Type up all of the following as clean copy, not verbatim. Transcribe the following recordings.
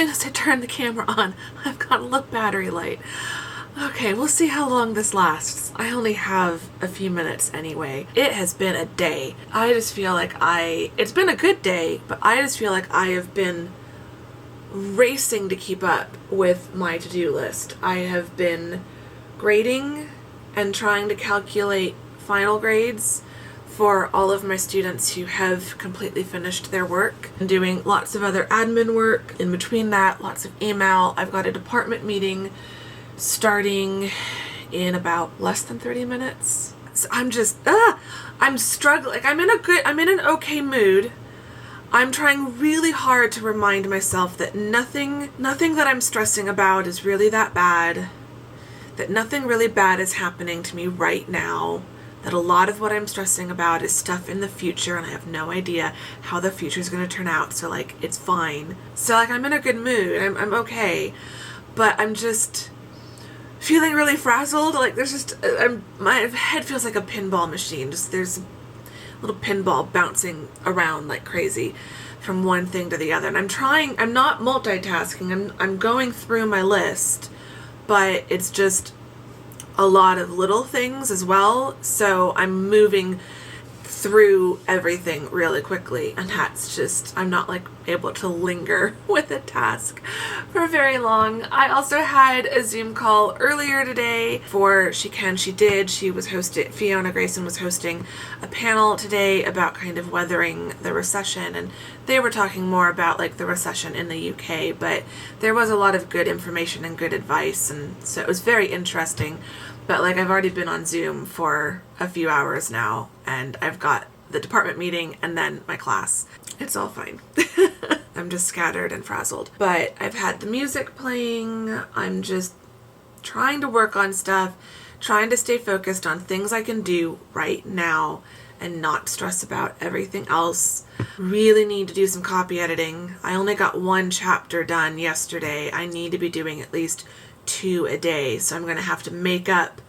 soon as I turn the camera on, I've got a low battery light. Okay, we'll see how long this lasts. I only have a few minutes anyway. It has been a day. I just feel like it's been a good day, but I just feel like I have been racing to keep up with my to-do list. I have been grading and trying to calculate final grades for all of my students who have completely finished their work, and doing lots of other admin work. In between that, lots of email. I've got a department meeting starting in about less than 30 minutes. So I'm just, I'm struggling. Like, I'm in an okay mood. I'm trying really hard to remind myself that nothing that I'm stressing about is really that bad, that nothing really bad is happening to me right now, that a lot of what I'm stressing about is stuff in the future and I have no idea how the future is going to turn out, so like, it's fine. So like, I'm in a good mood, I'm okay, but I'm just feeling really frazzled. Like, there's just, my head feels like a pinball machine. Just, there's a little pinball bouncing around like crazy from one thing to the other. And I'm not multitasking. I'm going through my list, but it's just a lot of little things as well. So I'm moving through everything really quickly, and that's just, I'm not like able to linger with a task for very long. I also had a Zoom call earlier today for Fiona Grayson was hosting a panel today about kind of weathering the recession, and they were talking more about like the recession in the UK, but there was a lot of good information and good advice, and so it was very interesting. But like, I've already been on Zoom for a few hours now, and I've got the department meeting and then my class. It's all fine. I'm just scattered and frazzled. But I've had the music playing. I'm just trying to work on stuff, trying to stay focused on things I can do right now and not stress about everything else. Really need to do some copy editing. I only got 1 chapter done yesterday. I need to be doing at least 2 a day, so I'm going to have to make up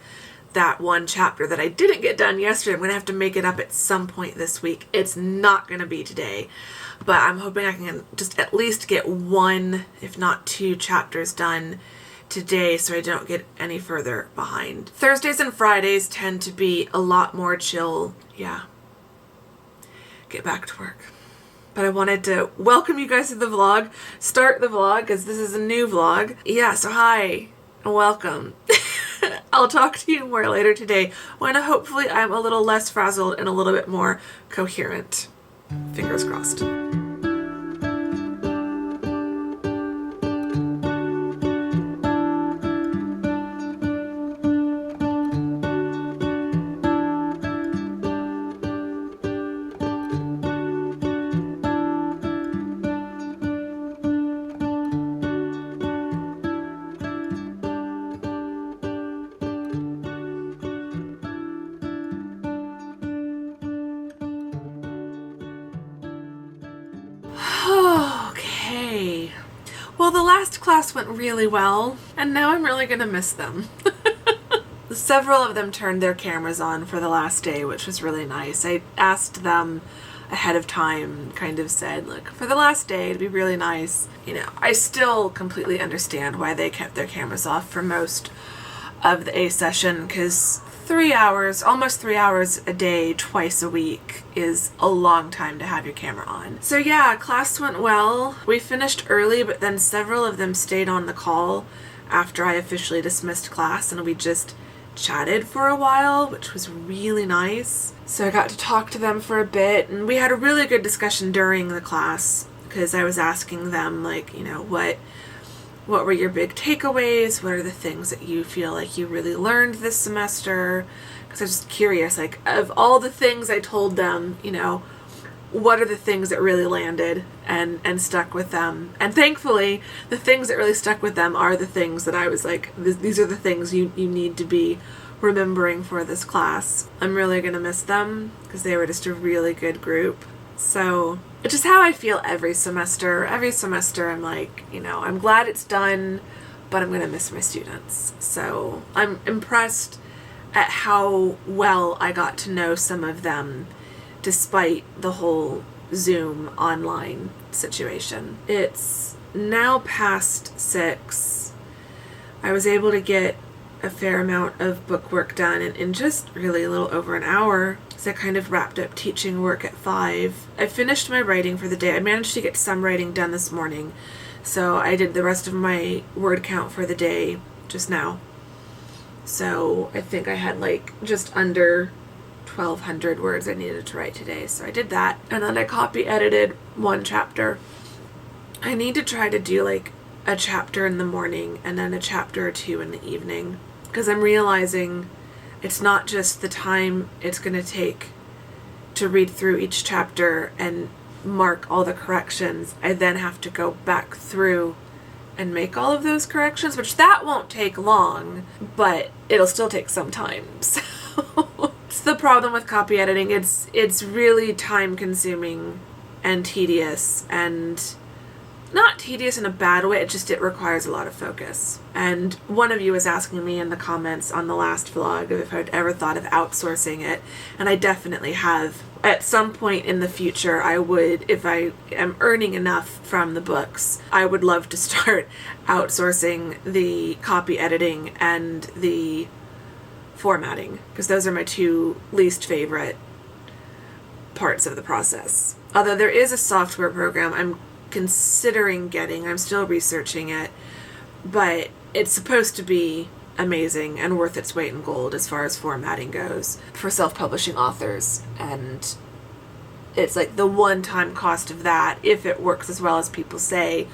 that 1 chapter that I didn't get done yesterday. I'm going to have to make it up at some point this week. It's not going to be today, but I'm hoping I can just at least get 1, if not 2 chapters done today so I don't get any further behind. Thursdays and Fridays tend to be a lot more chill. Yeah. Get back to work. But I wanted to welcome you guys to the vlog, start the vlog, because this is a new vlog. Yeah, so hi, and welcome. I'll talk to you more later today when hopefully I'm a little less frazzled and a little bit more coherent. Fingers crossed. Okay. Well, the last class went really well, and now I'm really gonna miss them. Several of them turned their cameras on for the last day, which was really nice. I asked them ahead of time, kind of said, look, for the last day, it'd be really nice. You know, I still completely understand why they kept their cameras off for most of the A session, because 3 hours, almost 3 hours a day, twice a week is a long time to have your camera on. So yeah, class went well. We finished early, but then several of them stayed on the call after I officially dismissed class, and we just chatted for a while, which was really nice. So I got to talk to them for a bit, and we had a really good discussion during the class, because I was asking them, like, you know, what were your big takeaways? What are the things that you feel like you really learned this semester? Because I was just curious, like, of all the things I told them, you know, what are the things that really landed and stuck with them? And thankfully, the things that really stuck with them are the things that I was like, these are the things you need to be remembering for this class. I'm really going to miss them because they were just a really good group. So it's just how I feel every semester. Every semester I'm like, you know, I'm glad it's done, but I'm going to miss my students. So I'm impressed at how well I got to know some of them despite the whole Zoom online situation. It's now past 6. I was able to get a fair amount of book work done in just really a little over an hour. So I kind of wrapped up teaching work at 5. I finished my writing for the day. I managed to get some writing done this morning. So I did the rest of my word count for the day just now. So I think I had like just under 1,200 words I needed to write today. So I did that. And then I copy edited 1 chapter. I need to try to do like a chapter in the morning and then a chapter or 2 in the evening. Because I'm realizing it's not just the time it's going to take to read through each chapter and mark all the corrections. I then have to go back through and make all of those corrections, which that won't take long, but it'll still take some time. So it's the problem with copy editing. It's really time consuming and tedious, and not tedious in a bad way, it requires a lot of focus. And one of you was asking me in the comments on the last vlog if I'd ever thought of outsourcing it, and I definitely have. At some point in the future, I would, if I am earning enough from the books, I would love to start outsourcing the copy editing and the formatting, because those are my 2 least favorite parts of the process. Although there is a software program I'm considering getting, I'm still researching it, but it's supposed to be amazing and worth its weight in gold as far as formatting goes for self-publishing authors. And it's like the one-time cost of that, if it works as well as people say,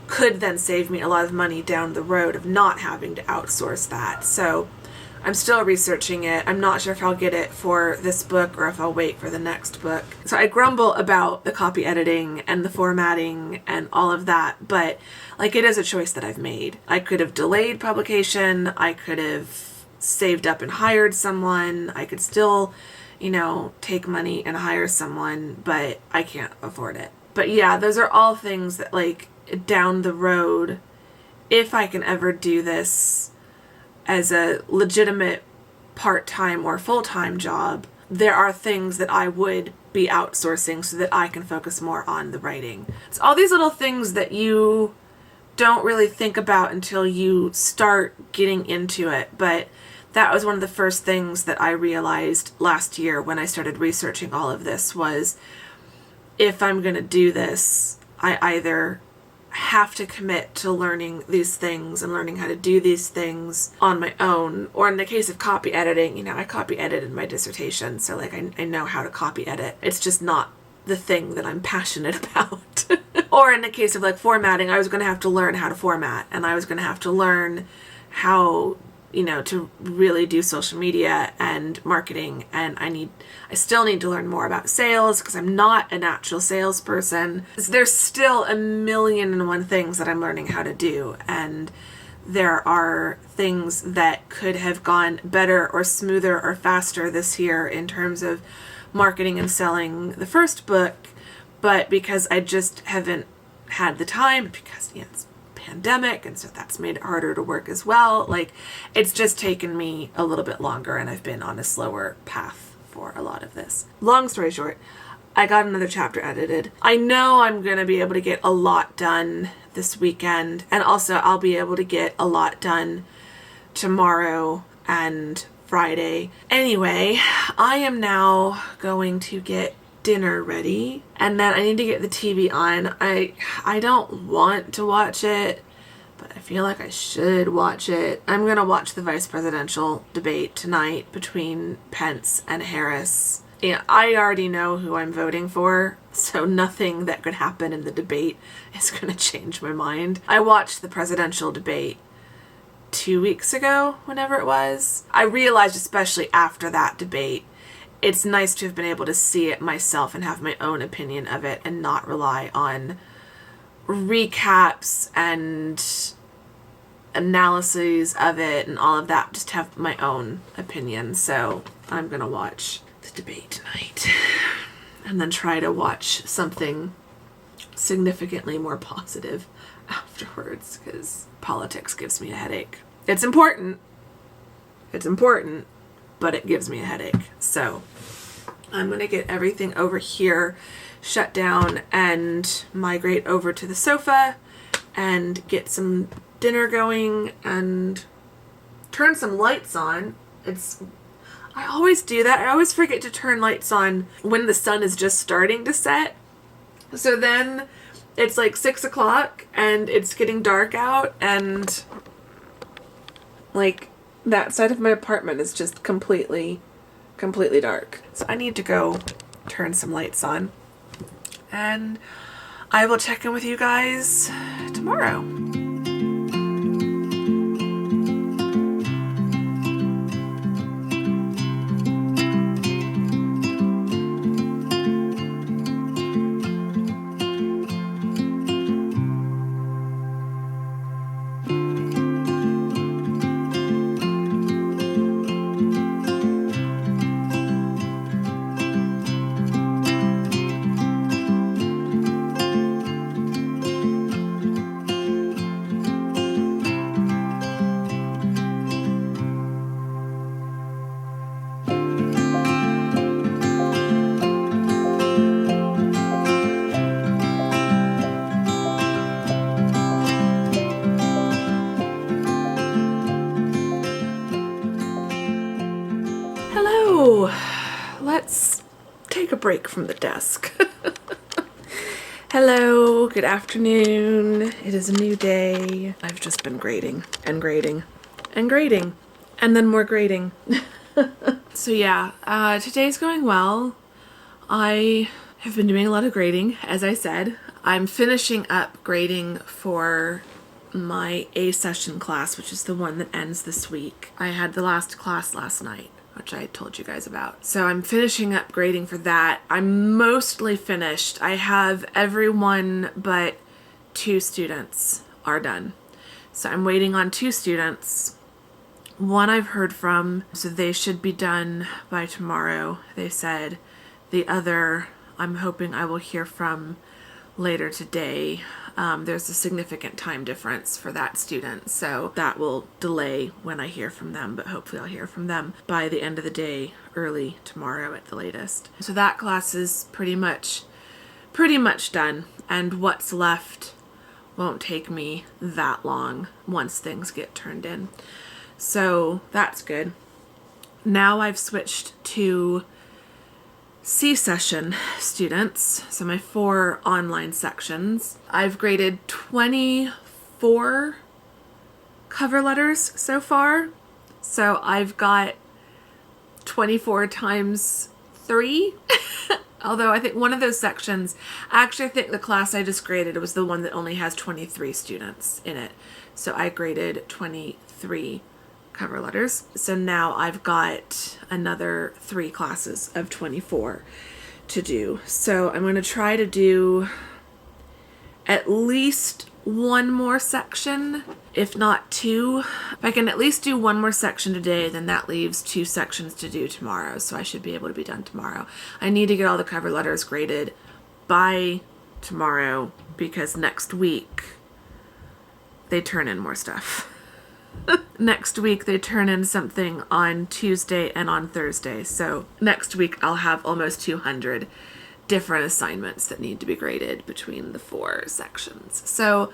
could then save me a lot of money down the road of not having to outsource that. So I'm still researching it. I'm not sure if I'll get it for this book or if I'll wait for the next book. So I grumble about the copy editing and the formatting and all of that, but like, it is a choice that I've made. I could have delayed publication. I could have saved up and hired someone. I could still, take money and hire someone, but I can't afford it. But yeah, those are all things that, like, down the road, if I can ever do this as a legitimate part-time or full-time job, there are things that I would be outsourcing so that I can focus more on the writing. It's all these little things that you don't really think about until you start getting into it. But that was one of the first things that I realized last year when I started researching all of this was, if I'm going to do this, I either have to commit to learning these things and learning how to do these things on my own, or in the case of copy editing, I copy edited my dissertation, so like I know how to copy edit. It's just not the thing that I'm passionate about. Or in the case of like formatting, I was going to have to learn how to format, and I was going to have to learn how to really do social media and marketing, and I still need to learn more about sales because I'm not a natural salesperson. There's still 1,000,001 things that I'm learning how to do, and there are things that could have gone better or smoother or faster this year in terms of marketing and selling the first book, but because I just haven't had the time, because it's pandemic, and so that's made it harder to work as well. Like, it's just taken me a little bit longer, and I've been on a slower path for a lot of this. Long story short, I got another chapter edited. I know I'm going to be able to get a lot done this weekend, and also I'll be able to get a lot done tomorrow and Friday. Anyway, I am now going to get dinner ready, and then I need to get the TV on. I don't want to watch it, but I feel like I should watch it. I'm gonna watch the vice presidential debate tonight between Pence and Harris. Yeah, I already know who I'm voting for, so nothing that could happen in the debate is gonna change my mind. I watched the presidential debate 2 weeks ago, whenever it was. I realized, especially after that debate, it's nice to have been able to see it myself and have my own opinion of it and not rely on recaps and analyses of it and all of that. Just have my own opinion. So I'm going to watch the debate tonight and then try to watch something significantly more positive afterwards, because politics gives me a headache. It's important, but it gives me a headache. So I'm going to get everything over here shut down and migrate over to the sofa, and get some dinner going and turn some lights on. I always do that. I always forget to turn lights on when the sun is just starting to set. So then it's like 6 o'clock and it's getting dark out, and like that side of my apartment is just completely dark. So I need to go turn some lights on, and I will check in with you guys tomorrow. Hello, let's take a break from the desk. Hello, good afternoon. It is a new day. I've just been grading and grading and grading and then more grading. So yeah, today's going well. I have been doing a lot of grading, as I said. I'm finishing up grading for my A session class, which is the one that ends this week. I had the last class last night, which I told you guys about. So I'm finishing up grading for that. I'm mostly finished. I have everyone but 2 students are done. So I'm waiting on 2 students. One I've heard from, so they should be done by tomorrow, they said. The other, I'm hoping I will hear from later today. There's a significant time difference for that student, so that will delay when I hear from them, but hopefully I'll hear from them by the end of the day, early tomorrow at the latest. So that class is pretty much done, and what's left won't take me that long once things get turned in. So that's good. Now I've switched to C-session students, so my 4 online sections. I've graded 24 cover letters so far, so I've got 24 times 3. Although I think one of those sections, actually I think the class I just graded was the one that only has 23 students in it, so I graded 23 cover letters. So now I've got another 3 classes of 24 to do. So I'm going to try to do at least 1 more section, if not 2. If I can at least do 1 more section today, then that leaves 2 sections to do tomorrow. So I should be able to be done tomorrow. I need to get all the cover letters graded by tomorrow because next week they turn in more stuff. Next week they turn in something on Tuesday and on Thursday. So next week I'll have almost 200 different assignments that need to be graded between the 4 sections. So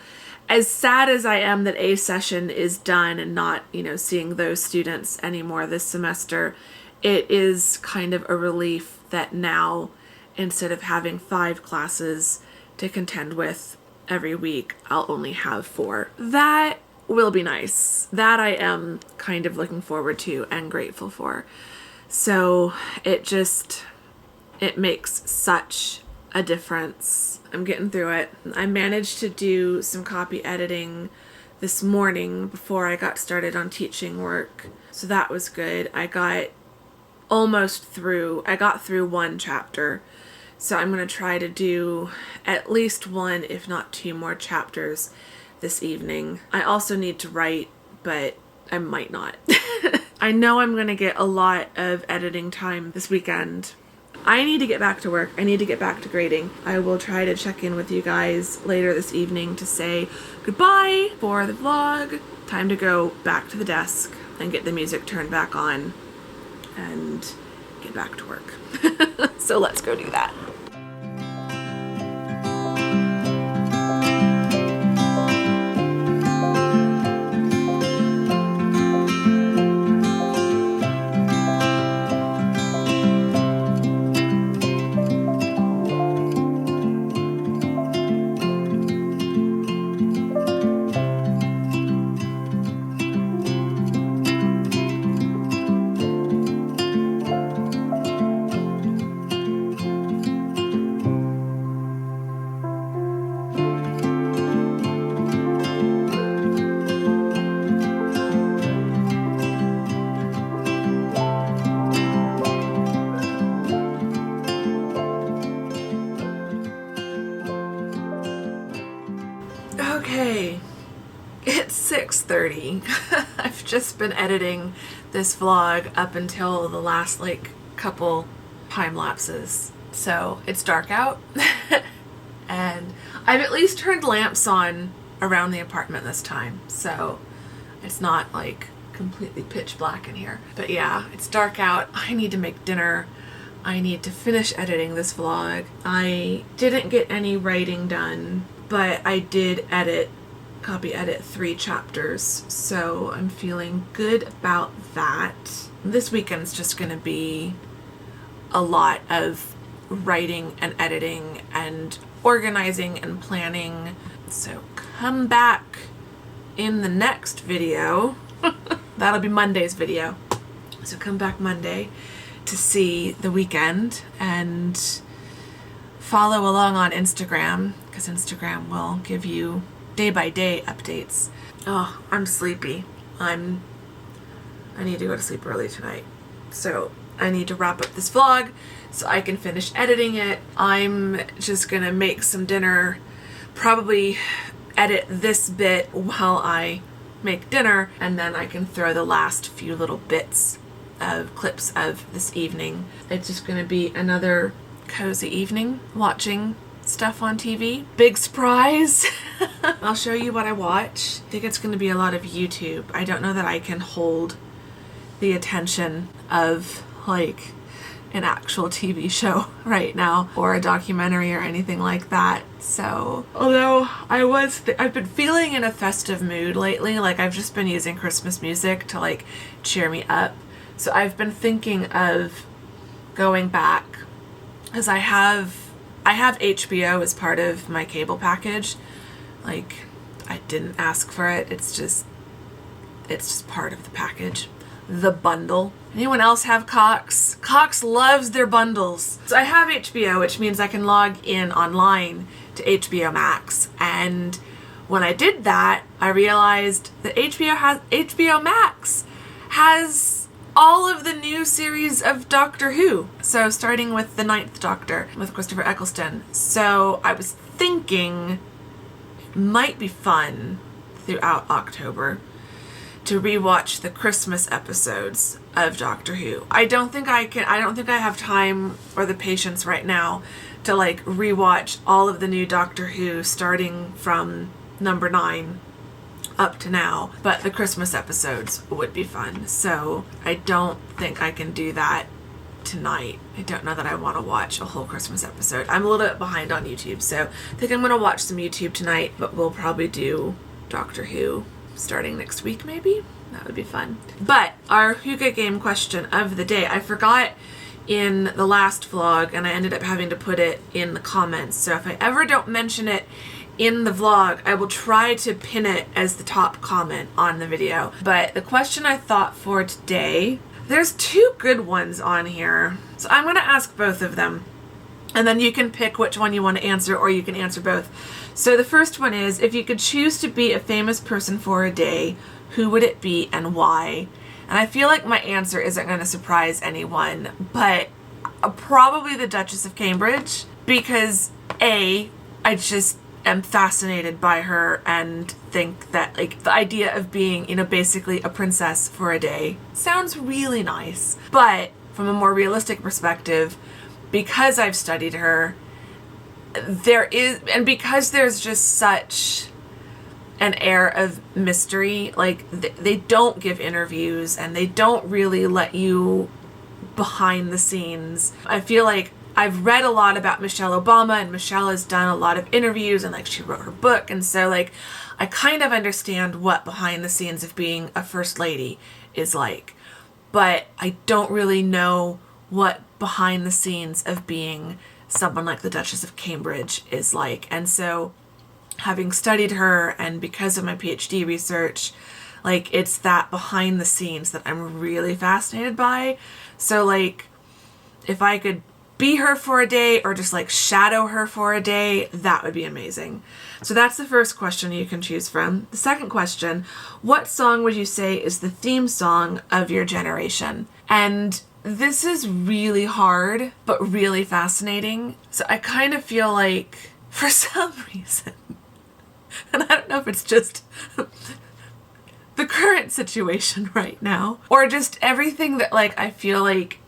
as sad as I am that A session is done and not, seeing those students anymore this semester, it is kind of a relief that now, instead of having 5 classes to contend with every week, I'll only have 4. That will be nice. That I am kind of looking forward to and grateful for. So it makes such a difference. I'm getting through it. I managed to do some copy editing this morning before I got started on teaching work. So that was good. I got through 1 chapter. So I'm going to try to do at least 1, if not 2 more chapters this evening. I also need to write, but I might not. I know I'm going to get a lot of editing time this weekend. I need to get back to work. I need to get back to grading. I will try to check in with you guys later this evening to say goodbye for the vlog. Time to go back to the desk and get the music turned back on and get back to work. So let's go do that. 6:30. I've just been editing this vlog up until the last like couple time lapses. So it's dark out and I've at least turned lamps on around the apartment this time. So it's not like completely pitch black in here. But yeah, it's dark out. I need to make dinner. I need to finish editing this vlog. I didn't get any writing done, but I did copy edit 3 chapters. So I'm feeling good about that. This weekend's just gonna be a lot of writing and editing and organizing and planning. So come back in the next video. That'll be Monday's video. So come back Monday to see the weekend and follow along on Instagram, because Instagram will give you day-by-day updates. Oh, I'm sleepy. I need to go to sleep early tonight. So I need to wrap up this vlog so I can finish editing it. I'm just gonna make some dinner, probably edit this bit while I make dinner, and then I can throw the last few little bits of clips of this evening. It's just gonna be another cozy evening watching stuff on TV. Big surprise! I'll show you what I watch. I think it's gonna be a lot of YouTube. I don't know that I can hold the attention of like an actual TV show right now, or a documentary or anything like that. So, although I've been feeling in a festive mood lately, like I've just been using Christmas music to like cheer me up. So I've been thinking of going back, because I have HBO as part of my cable package. Like, I didn't ask for it. It's just part of the package. The bundle. Anyone else have Cox? Cox loves their bundles. So I have HBO, which means I can log in online to HBO Max. And when I did that, I realized that HBO Max has all of the new series of Doctor Who. So starting with the 9th Doctor with Christopher Eccleston. So I was thinking it might be fun throughout October to rewatch the Christmas episodes of Doctor Who. I don't think I have time or the patience right now to like rewatch all of the new Doctor Who starting from number 9 up to now, but the Christmas episodes would be fun. So I don't think I can do that tonight. I don't know that I want to watch a whole Christmas episode. I'm a little bit behind on YouTube, so I think I'm going to watch some YouTube tonight, but we'll probably do Doctor Who starting next week maybe. That would be fun. But our Huga game question of the day, I forgot in the last vlog and I ended up having to put it in the comments. So if I ever don't mention it in the vlog, I will try to pin it as the top comment on the video. But the question I thought for today, there's 2 good ones on here. So I'm going to ask both of them. And then you can pick which one you want to answer, or you can answer both. So the first one is, if you could choose to be a famous person for a day, who would it be and why? And I feel like my answer isn't going to surprise anyone, but probably the Duchess of Cambridge, because I just am fascinated by her and think that like the idea of being, you know, basically a princess for a day sounds really nice. But from a more realistic perspective, because I've studied her, because there's just such an air of mystery, like they don't give interviews and they don't really let you behind the scenes. I feel like I've read a lot about Michelle Obama, and Michelle has done a lot of interviews, and like she wrote her book, and so like I kind of understand what behind the scenes of being a first lady is like, but I don't really know what behind the scenes of being someone like the Duchess of Cambridge is like. And so having studied her, and because of my PhD research, like it's that behind the scenes that I'm really fascinated by. So like if I could be her for a day or just like shadow her for a day, that would be amazing. So that's the first question you can choose from. The second question, what song would you say is the theme song of your generation? And this is really hard, but really fascinating. So I kind of feel like, for some reason, and I don't know if it's just the current situation right now, or just everything that like I feel like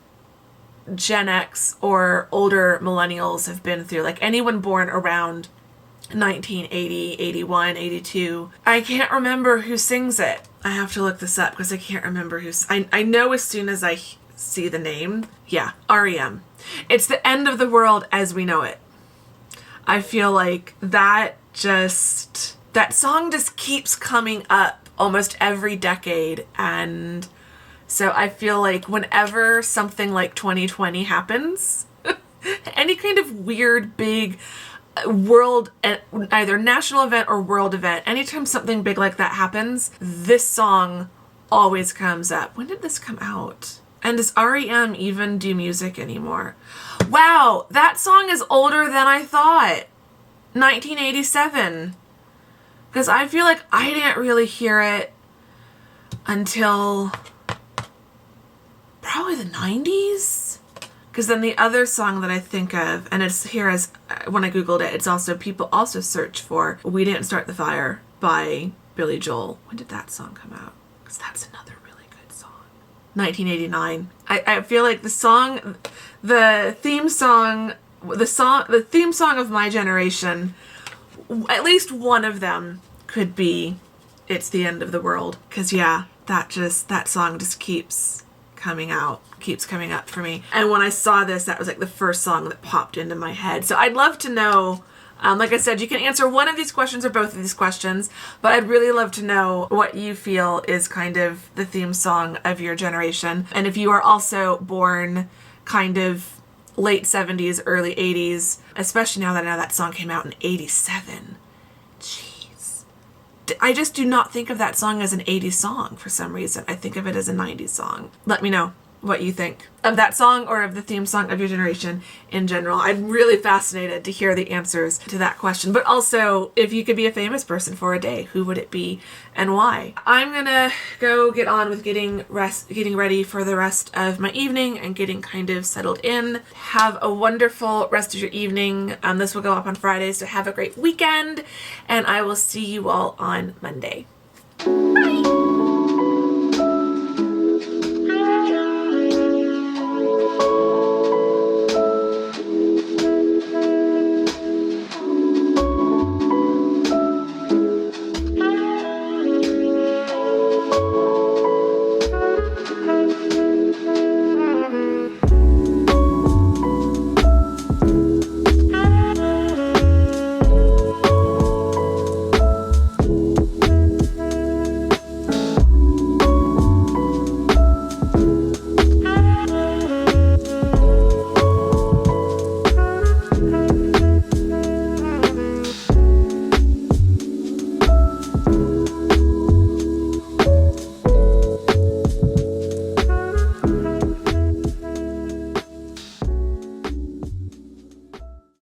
Gen X or older millennials have been through, like anyone born around 1980, 81, 82. I can't remember who sings it. I have to look this up because I can't remember who's. I know as soon as I see the name. Yeah, REM. It's the end of the world as we know it. I feel like that song just keeps coming up almost every decade, and so I feel like whenever something like 2020 happens, any kind of weird big world, either national event or world event, anytime something big like that happens, this song always comes up. When did this come out? And does REM even do music anymore? Wow, that song is older than I thought. 1987. Because I feel like I didn't really hear it until probably the 90s. Because then the other song that I think of, and it's here as when I Googled it, it's also, people also search for We Didn't Start the Fire by Billy Joel. When did that song come out? Because that's another really good song. 1989. I feel like the theme song of my generation, at least one of them could be It's the End of the World. Because yeah, that song just keeps coming up for me. And when I saw this, that was like the first song that popped into my head. So I'd love to know, like I said, you can answer one of these questions or both of these questions, but I'd really love to know what you feel is kind of the theme song of your generation. And if you are also born kind of late 70s, early 80s, especially now that song came out in 87. Jeez. I just do not think of that song as an 80s song for some reason. I think of it as a 90s song. Let me know what you think of that song or of the theme song of your generation in general. I'm really fascinated to hear the answers to that question. But also, if you could be a famous person for a day, who would it be and why? I'm gonna go get on with getting ready for the rest of my evening and getting kind of settled in. Have a wonderful rest of your evening. This will go up on Friday, so have a great weekend, and I will see you all on Monday.